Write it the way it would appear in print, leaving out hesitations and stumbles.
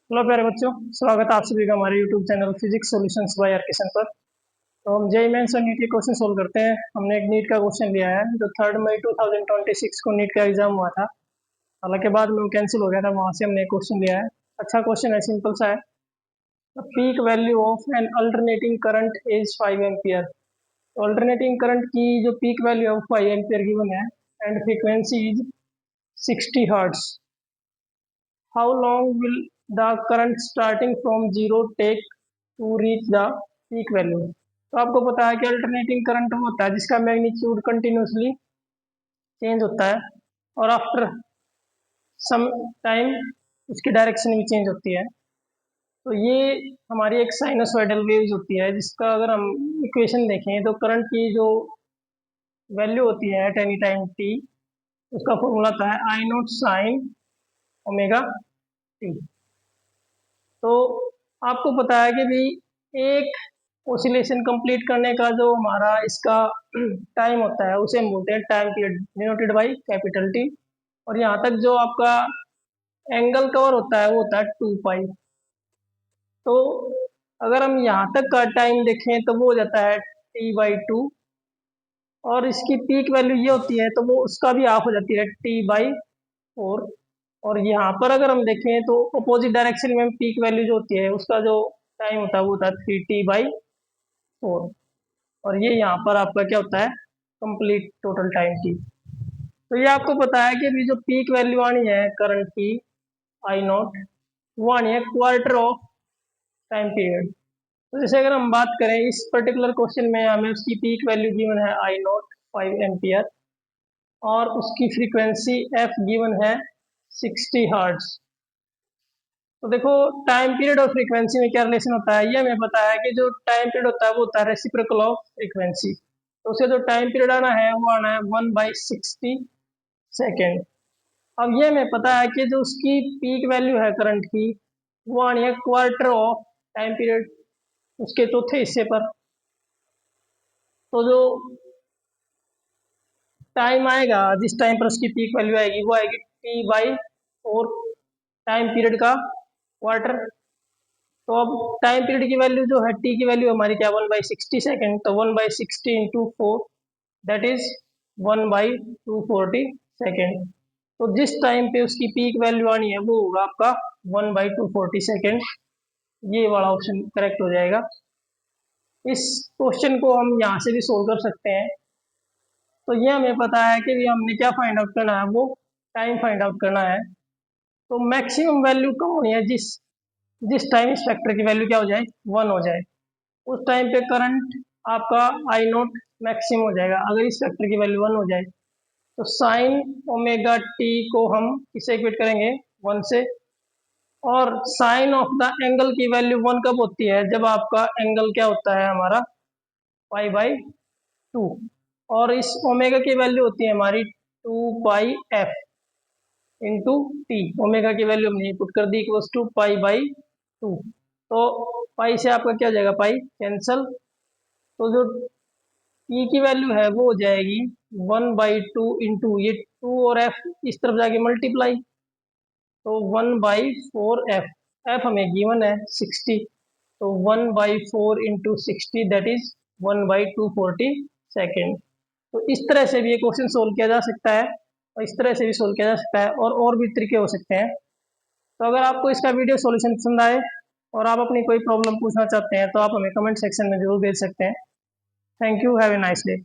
Hello प्यारे बच्चों। स्वागत है आप सभी का हमारे YouTube channel physics solutions by आर्किसन पर। तो हम जेईई मेंस और नीट के क्वेश्चन सोल्व करते हैं। हमने एक नीट का क्वेश्चन लिया है जो 3 मई 2026 को नीट का एग्जाम हुआ था। हालांकि बाद में वो कैंसिल हो गया था, वहां से हमने एक क्वेश्चन लिया है। अच्छा क्वेश्चन है, सिंपल सा है। The peak value of N alternating current is 5 ampere. Alternating current की जो पीक वैल्यू है वो 5 एम्पियर गिवन है and frequency is 60 hertz. How long will the current starting from zero take to reach the peak value? तो आपको पता है कि अल्टरनेटिंग करंट वो होता है जिसका मैग्नीट्यूड कंटिन्यूसली चेंज होता है और आफ्टर सम टाइम उसकी डायरेक्शन भी चेंज होती है। तो ये हमारी एक साइनसॉइडल वेव्स होती है जिसका अगर हम इक्वेशन देखें तो करंट की जो वैल्यू होती है एट एनी टाइम टी, उसका फॉर्मूला होता है आई नॉट साइन ओमेगा टी। तो आपको पता है कि भी एक ओसिलेशन कंप्लीट करने का जो हमारा इसका टाइम होता है उसे हम बोलते हैं time period denoted by capital T. और यहाँ तक जो आपका एंगल कवर होता है वो होता है 2 पाई। तो अगर हम यहाँ तक का टाइम देखें तो वो हो जाता है T/2। और इसकी पीक वैल्यू ये होती है तो वो उसका भी हाफ हो जाती है T/4। और यहाँ पर अगर हम देखें तो अपोजिट डायरेक्शन में पीक वैल्यू जो होती है उसका जो टाइम होता है वो होता है 3T/4। और ये यहाँ पर आपका क्या होता है, कंप्लीट टोटल टाइम की। तो ये आपको पता है कि अभी जो पीक वैल्यू आनी है करंट की आई नॉट, वो आनी है क्वार्टर ऑफ टाइम पीरियड। तो जैसे अगर हम बात करें इस पर्टिकुलर क्वेश्चन में हमें उसकी पीक वैल्यू गिवन है आई नॉट 5 एम्पियर और उसकी फ्रीक्वेंसी एफ गिवन है 60 हर्ट्ज। तो देखो टाइम पीरियड और फ्रीक्वेंसी में क्या रिलेशन होता है, ये हमें पता है कि जो टाइम पीरियड होता है वो होता है रेसिप्रोकल ऑफ फ्रीक्वेंसी। तो उसका जो टाइम पीरियड आना है वो आना है 1/60 सेकेंड। अब ये हमें पता है कि जो उसकी पीक वैल्यू है करंट की वो आनी है क्वार्टर ऑफ टाइम पीरियड, उसके चौथे हिस्से पर। तो जो टाइम आएगा जिस टाइम पर उसकी पीक वैल्यू आएगी वो आएगी T/4 टाइम पीरियड का क्वार्टर। तो अब टाइम पीरियड की वैल्यू जो है टी की वैल्यू हमारी क्या 1/60 सेकेंड। तो 1/60 × 4 दैट इज 1/240 सेकेंड। तो जिस टाइम पे उसकी पीक वैल्यू आनी है वो होगा आपका 1/240 सेकेंड। ये वाला ऑप्शन करेक्ट हो जाएगा। इस क्वेश्चन को हम यहाँ से भी सोल्व कर सकते हैं। तो ये हमें पता है कि भी हमने क्या फाइंड आउट करना है, वो टाइम फाइंड आउट करना है। तो मैक्सिमम वैल्यू कम होनी है जिस जिस टाइम इस फैक्टर की वैल्यू क्या हो जाए 1 हो जाए। उस टाइम पे करंट आपका आई नोट मैक्सिमम हो जाएगा अगर इस फैक्टर की वैल्यू 1 हो जाए। तो साइन ओमेगा टी को हम किसे इक्वेट करेंगे 1 से। और साइन ऑफ द एंगल की वैल्यू 1 कब होती है, जब आपका एंगल क्या होता है हमारा π/2। और इस ओमेगा की वैल्यू होती है हमारी 2πf इंटू टी। ओमेगा की वैल्यू हमने पुट कर दी इक्वल्स टू π/2। तो पाई से आपका क्या हो जाएगा, पाई कैंसल। तो जो टी की वैल्यू है वो हो जाएगी 1/2 इंटू ये 2 और एफ इस तरफ जाके मल्टीप्लाई। तो 1/4 एफ, एफ हमें गिवन है 60। तो 1/4 इंटू 60 दैट इज 1/240 सेकेंड। तो इस तरह से भी ये क्वेश्चन सोल्व किया जा सकता है और इस तरह से भी सोल्व किया जा सकता है और भी तरीके हो सकते हैं। तो अगर आपको इसका वीडियो सॉल्यूशन पसंद आए और आप अपनी कोई प्रॉब्लम पूछना चाहते हैं तो आप हमें कमेंट सेक्शन में जरूर भेज सकते हैं। Thank you, have a nice day.